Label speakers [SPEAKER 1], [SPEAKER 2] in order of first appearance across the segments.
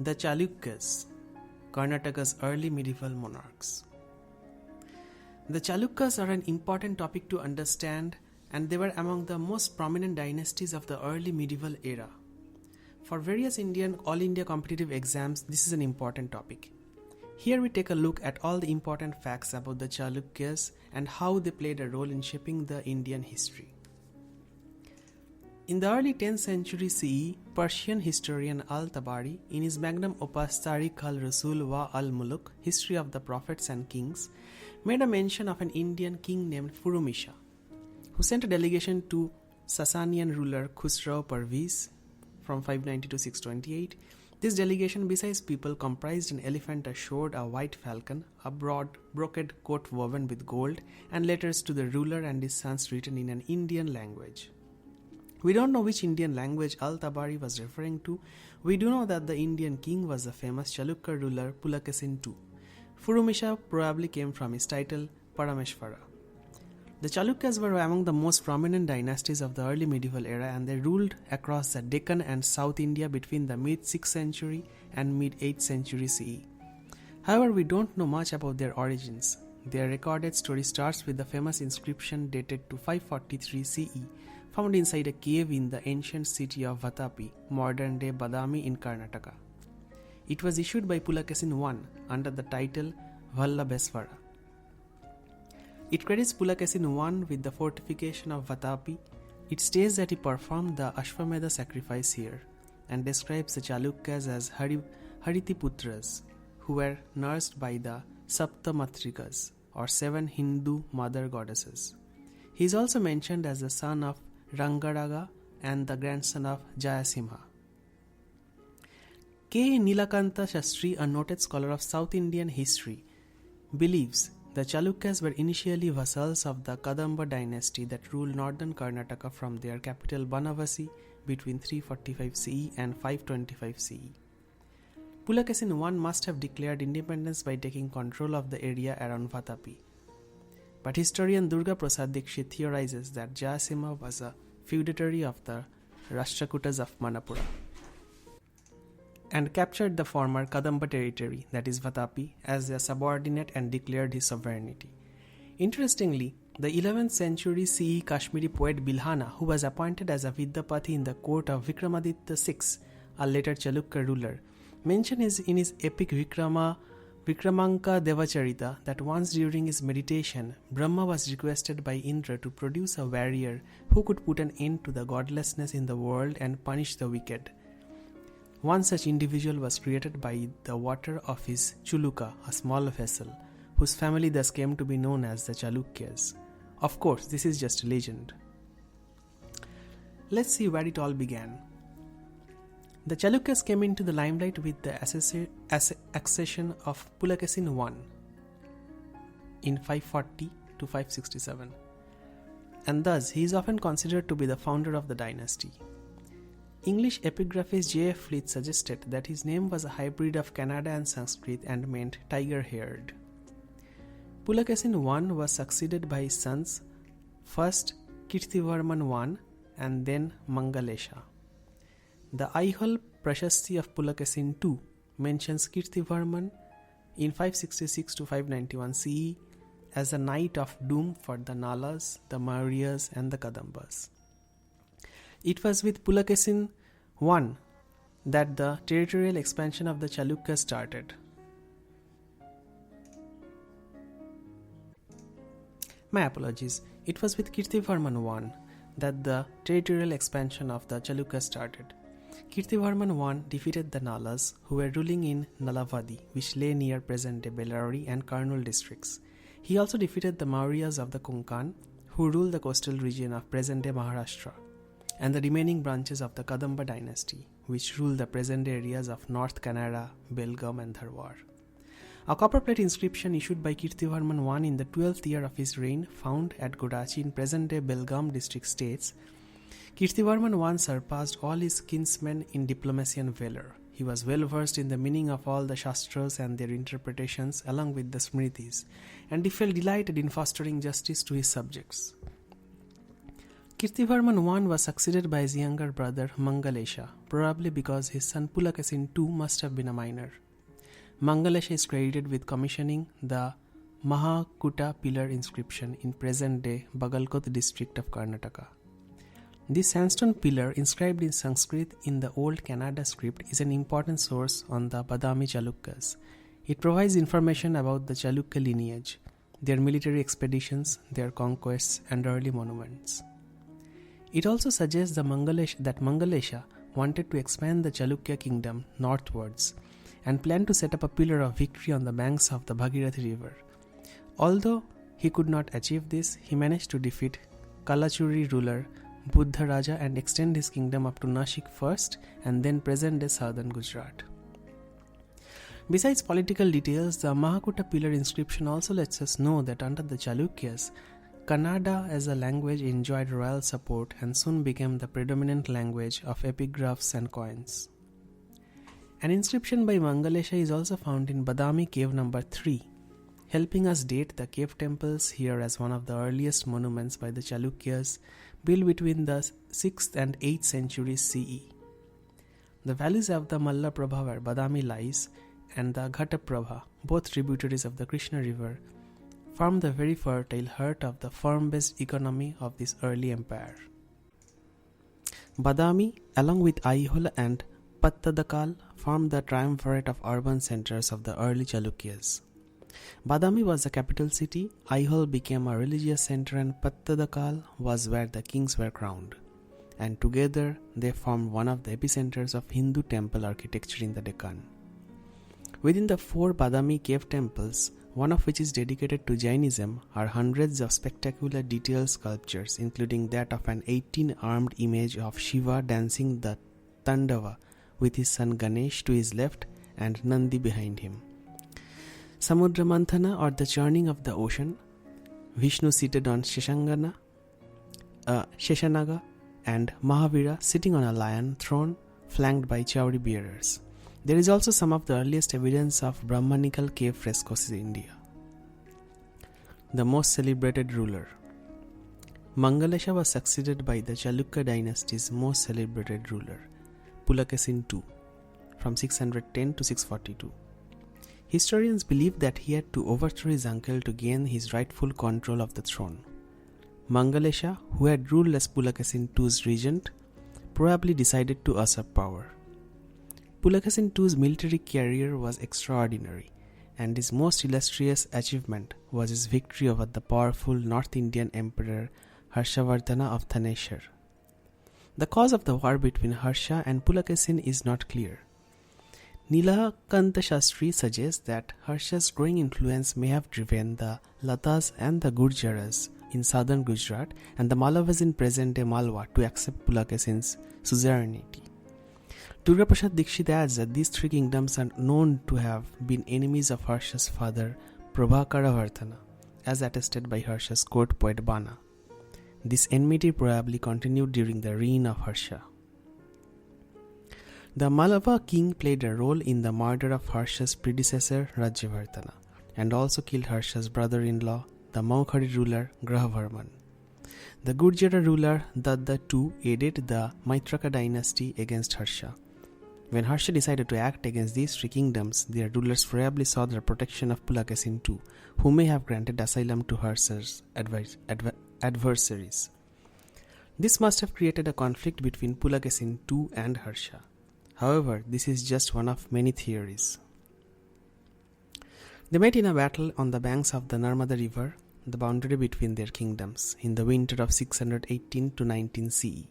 [SPEAKER 1] The Chalukyas, Karnataka's early medieval monarchs. The Chalukas are an important topic to understand, and they were among the most prominent dynasties of the early medieval era. For various All India competitive exams, this is an important topic. Here we take a look at all the important facts about the Chalukyas and how they played a role in shaping the Indian history. In the early 10th century CE, Persian historian Al-Tabari, in his magnum opus Tarikh al-Rasul wa al-Muluk, History of the Prophets and Kings, made a mention of an Indian king named Virupaksha, who sent a delegation to Sasanian ruler Khusrau Parviz from 590 to 628. This delegation, besides people, comprised an elephant, a sword, a white falcon, a broad brocade coat woven with gold, and letters to the ruler and his sons written in an Indian language. We don't know which Indian language Al-Tabari was referring to. We do know that the Indian king was the famous Chalukya ruler Pulakeshin II. Virupaksha probably came from his title Parameshvara. The Chalukyas were among the most prominent dynasties of the early medieval era, and they ruled across the Deccan and South India between the mid-6th century and mid-8th century CE. However, we don't know much about their origins. Their recorded story starts with the famous inscription dated to 543 CE, found inside a cave in the ancient city of Vatapi, modern-day Badami in Karnataka. It was issued by Pulakeshin I under the title Vallabheswara. It credits Pulakeshin I with the fortification of Vatapi. It states that he performed the Ashwamedha sacrifice here, and describes the Chalukyas as Haritiputras, who were nursed by the Saptamatrikas, or 7 Hindu mother goddesses. He is also mentioned as the son of Rangaraga and the grandson of Jayasimha. K. Nilakanta Shastri, a noted scholar of South Indian history, believes the Chalukyas were initially vassals of the Kadamba dynasty that ruled northern Karnataka from their capital Banavasi between 345 CE and 525 CE. Pulakeshin I must have declared independence by taking control of the area around Vatapi. But historian Durga Prasad Dikshit theorizes that Jayasimha was a feudatory of the Rashtrakutas of Manapura and captured the former Kadamba territory, that is Vatapi, as their subordinate and declared his sovereignty. Interestingly, the 11th century CE Kashmiri poet Bilhana, who was appointed as a Vidyapati in the court of Vikramaditya VI, a later Chalukya ruler, mentioned in his epic Vikramanka Devacharita that once during his meditation, Brahma was requested by Indra to produce a warrior who could put an end to the godlessness in the world and punish the wicked. One such individual was created by the water of his Chuluka, a small vessel, whose family thus came to be known as the Chalukyas. Of course, this is just a legend. Let's see where it all began. The Chalukyas came into the limelight with the accession of Pulakeshin I in 540 to 567, and thus he is often considered to be the founder of the dynasty. English epigraphist J.F. Fleet suggested that his name was a hybrid of Kannada and Sanskrit and meant tiger-haired. Pulakeshin I was succeeded by his sons, first Kirtivarman I and then Mangalesha. The Aihol Prashasti of Pulakeshin II mentions Kirtivarman in 566 to 591 CE as a night of doom for the Nalas, the Mauryas and the Kadambas. It was with Pulakeshin I that the territorial expansion of the Chalukyas started. My apologies. It was with Kirtivarman I that the territorial expansion of the Chalukyas started. Kirtivarman I defeated the Nalas, who were ruling in Nalavadi, which lay near present-day Bellary and Kurnool districts. He also defeated the Mauryas of the Konkan, who ruled the coastal region of present-day Maharashtra, and the remaining branches of the Kadamba dynasty, which ruled the present areas of North Kannada, Belgaum and Dharwar. A copperplate inscription issued by Kirtivarman I in the 12th year of his reign, found at Godachi in present-day Belgaum district, states, Kirtivarman I surpassed all his kinsmen in diplomacy and valor. He was well versed in the meaning of all the Shastras and their interpretations along with the Smritis, and he felt delighted in fostering justice to his subjects. Kirtivarman I was succeeded by his younger brother Mangalesha, probably because his son Pulakeshin II must have been a minor. Mangalesha is credited with commissioning the Maha Kutta pillar inscription in present-day Bagalkot district of Karnataka. This sandstone pillar, inscribed in Sanskrit in the old Kannada script, is an important source on the Badami Chalukas. It provides information about the Chalukya lineage, their military expeditions, their conquests, and early monuments. It also suggests that Mangalesha wanted to expand the Chalukya kingdom northwards and planned to set up a pillar of victory on the banks of the Bhagirathi river. Although he could not achieve this, he managed to defeat Kalachuri ruler Buddha Raja and extend his kingdom up to Nashik first and then present-day southern Gujarat. Besides political details, the Mahakutta pillar inscription also lets us know that under the Chalukyas, Kannada as a language enjoyed royal support and soon became the predominant language of epigraphs and coins. An inscription by Mangalesha is also found in Badami cave number 3, helping us date the cave temples here as one of the earliest monuments by the Chalukyas, built between the 6th and 8th centuries CE. The valleys of the Mallaprabha where Badami lies and the Ghataprabha, both tributaries of the Krishna river, form the very fertile heart of the farm-based economy of this early empire. Badami, along with Aihole and Pattadakal, formed the triumvirate of urban centers of the early Chalukyas. Badami was the capital city, Aihole became a religious center, and Pattadakal was where the kings were crowned. And together they formed one of the epicenters of Hindu temple architecture in the Deccan. Within the 4 Badami cave temples, one of which is dedicated to Jainism, are hundreds of spectacular detailed sculptures, including that of an 18-armed image of Shiva dancing the Tandava with his son Ganesh to his left and Nandi behind him. Samudra Manthana, or the churning of the ocean, Vishnu seated on Sheshanaga, and Mahavira sitting on a lion throne flanked by Chauri bearers. There is also some of the earliest evidence of Brahmanical cave frescoes in India. The most celebrated ruler. Mangalesha was succeeded by the Chalukya Dynasty's most celebrated ruler, Pulakeshin II, from 610 to 642. Historians believe that he had to overthrow his uncle to gain his rightful control of the throne. Mangalesha, who had ruled as Pulakeshin II's regent, probably decided to usurp power. Pulakeshin II's military career was extraordinary, and his most illustrious achievement was his victory over the powerful North Indian Emperor Harshavardhana of Thaneshwar. The cause of the war between Harsha and Pulakeshin is not clear. Nilakanta Shastri suggests that Harsha's growing influence may have driven the Latas and the Gurjaras in southern Gujarat and the Malavas in present-day Malwa to accept Pulakeshin's suzerainty. Durgaprasad Dikshit adds that these 3 kingdoms are known to have been enemies of Harsha's father Prabhakaravardhana, as attested by Harsha's court poet Bana. This enmity probably continued during the reign of Harsha. The Malava king played a role in the murder of Harsha's predecessor Rajyavardhana and also killed Harsha's brother-in-law, the Maukhari ruler Grahavarman. The Gurjara ruler Dadda II aided the Maitraka dynasty against Harsha. When Harsha decided to act against these 3 kingdoms, their rulers probably saw the protection of Pulakeshin II, who may have granted asylum to Harsha's adversaries. This must have created a conflict between Pulakeshin II and Harsha. However, this is just one of many theories. They met in a battle on the banks of the Narmada river, the boundary between their kingdoms, in the winter of 618 to 19 CE,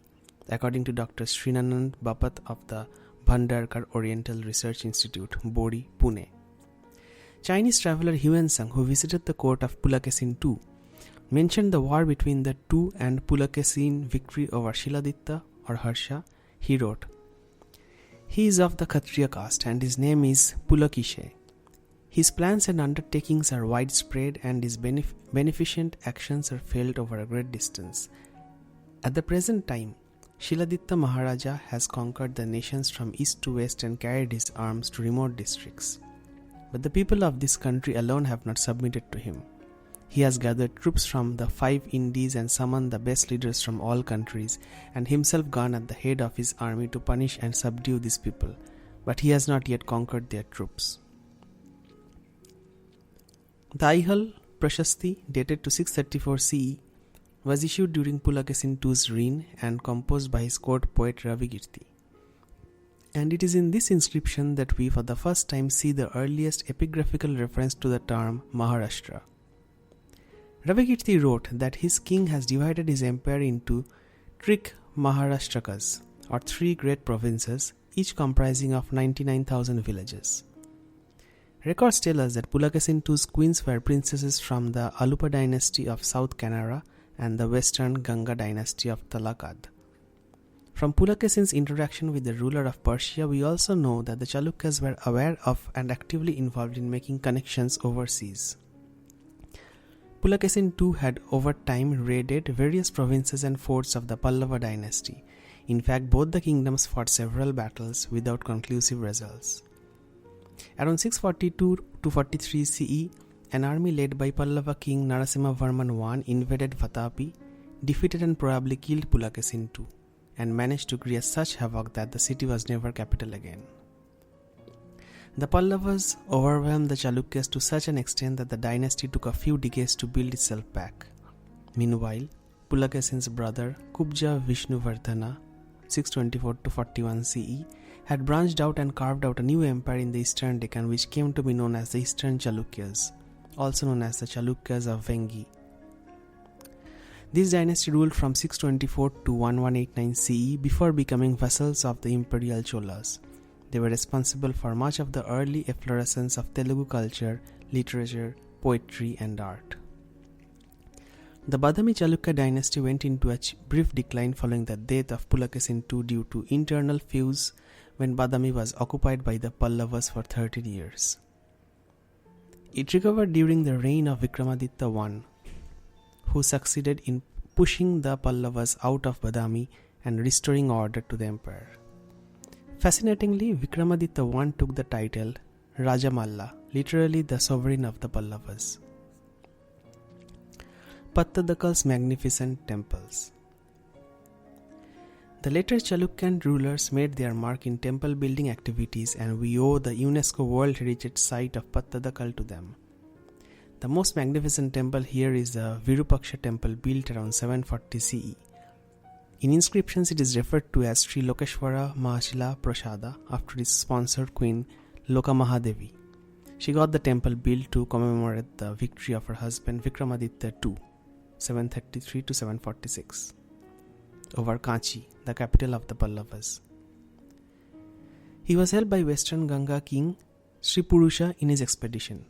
[SPEAKER 1] according to Dr. Srinanand Bapat of the Bhandarkar Oriental Research Institute, Bori, Pune. Chinese traveler Huensang, who visited the court of Pulakeshin II, mentioned the war between the two and Pulakeshin victory over Shiladitta or Harsha. He wrote, "He is of the Kshatriya caste and his name is Pulakeshin. His plans and undertakings are widespread and his beneficent actions are felt over a great distance. At the present time, Shiladitta Maharaja has conquered the nations from east to west and carried his arms to remote districts. But the people of this country alone have not submitted to him. He has gathered troops from the 5 Indies and summoned the best leaders from all countries, and himself gone at the head of his army to punish and subdue these people, but he has not yet conquered their troops. The Aihal Prashasti, dated to 634 CE, was issued during Pulakesin II's reign and composed by his court poet Ravikirti. And it is in this inscription that we for the first time see the earliest epigraphical reference to the term Maharashtra. Ravikirti wrote that his king has divided his empire into Trik Maharashtrakas, or 3 great provinces, each comprising of 99,000 villages. Records tell us that Pulakesin II's queens were princesses from the Alupa dynasty of South Kannada and the western Ganga dynasty of Talakad. From Pulakesin's interaction with the ruler of Persia, we also know that the Chalukyas were aware of and actively involved in making connections overseas. Pulakesin II had over time raided various provinces and forts of the Pallava dynasty. In fact, both the kingdoms fought several battles without conclusive results. Around 642 to 43 CE, an army led by Pallava king Narasimhavarman I invaded Vatapi, defeated and probably killed Pulakesin II, and managed to create such havoc that the city was never capital again. The Pallavas overwhelmed the Chalukyas to such an extent that the dynasty took a few decades to build itself back. Meanwhile, Pulakesin's brother Kubja Vishnuvardhana, 624 to 41 CE, had branched out and carved out a new empire in the eastern Deccan which came to be known as the Eastern Chalukyas, also known as the Chalukyas of Vengi. This dynasty ruled from 624 to 1189 CE before becoming vassals of the imperial Cholas. They were responsible for much of the early efflorescence of Telugu culture, literature, poetry and art. The Badami Chalukya dynasty went into a brief decline following the death of Pulakesin II due to internal feuds when Badami was occupied by the Pallavas for 13 years. It recovered during the reign of Vikramaditya I, who succeeded in pushing the Pallavas out of Badami and restoring order to the empire. Fascinatingly, Vikramaditya I took the title Rajamalla, literally the sovereign of the Pallavas. Pattadakal's magnificent temples. The later Chalukyan rulers made their mark in temple building activities, and we owe the UNESCO World Heritage Site of Pattadakal to them. The most magnificent temple here is the Virupaksha Temple, built around 740 CE. In inscriptions, it is referred to as Sri Lokeshwara Mahachila Prasada after its sponsored queen Lokamahadevi. She got the temple built to commemorate the victory of her husband Vikramaditya II, 733 to 746, over Kanchi, the capital of the Pallavas. He was helped by Western Ganga king Sri Purusha in his expedition.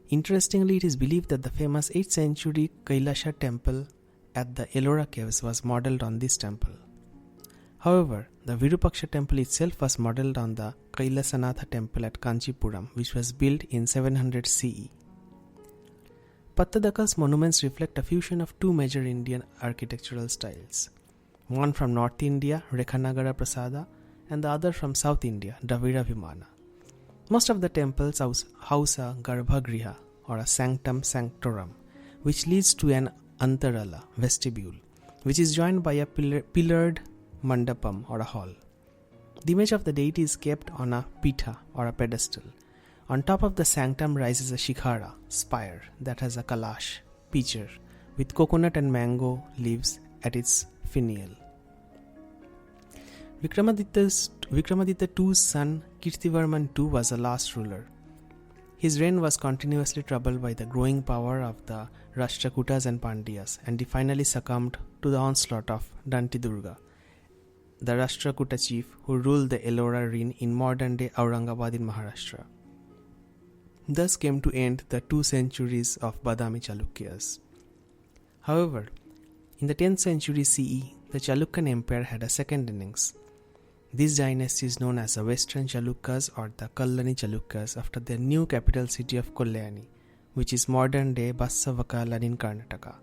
[SPEAKER 1] Interestingly, it is believed that the famous 8th century Kailasha temple at the Ellora caves was modelled on this temple. However, the Virupaksha temple itself was modelled on the Kailasanatha temple at Kanchipuram, which was built in 700 CE. Pattadakal's monuments reflect a fusion of 2 major Indian architectural styles, one from North India, Rekhanagara Prasada, and the other from South India, Dravida Vimana. Most of the temples house a Garbhagriha, or a sanctum sanctorum, which leads to an Antarala, vestibule, which is joined by a pillared mandapam, or a hall. The image of the deity is kept on a pitha, or a pedestal. On top of the sanctum rises a shikhara, spire, that has a kalash, pitcher, with coconut and mango leaves at its finial. Vikramaditya II's son Kirtivarman II was the last ruler. His reign was continuously troubled by the growing power of the Rashtrakutas and Pandyas, and he finally succumbed to the onslaught of Dantidurga, the Rashtrakuta chief who ruled the Ellora reign in modern-day Aurangabad in Maharashtra. Thus came to end the 2 centuries of Badami Chalukyas. However, in the 10th century CE, the Chalukyan Empire had a second innings. This dynasty is known as the Western Chalukyas or the Kallani Chalukyas after their new capital city of Kollayani, which is modern-day Bassavakalan in Karnataka.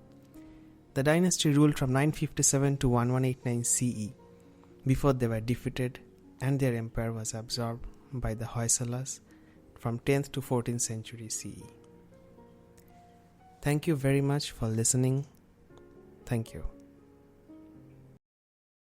[SPEAKER 1] The dynasty ruled from 957 to 1189 CE before they were defeated and their empire was absorbed by the Hoysalas from 10th to 14th century CE. Thank you very much for listening. Thank you.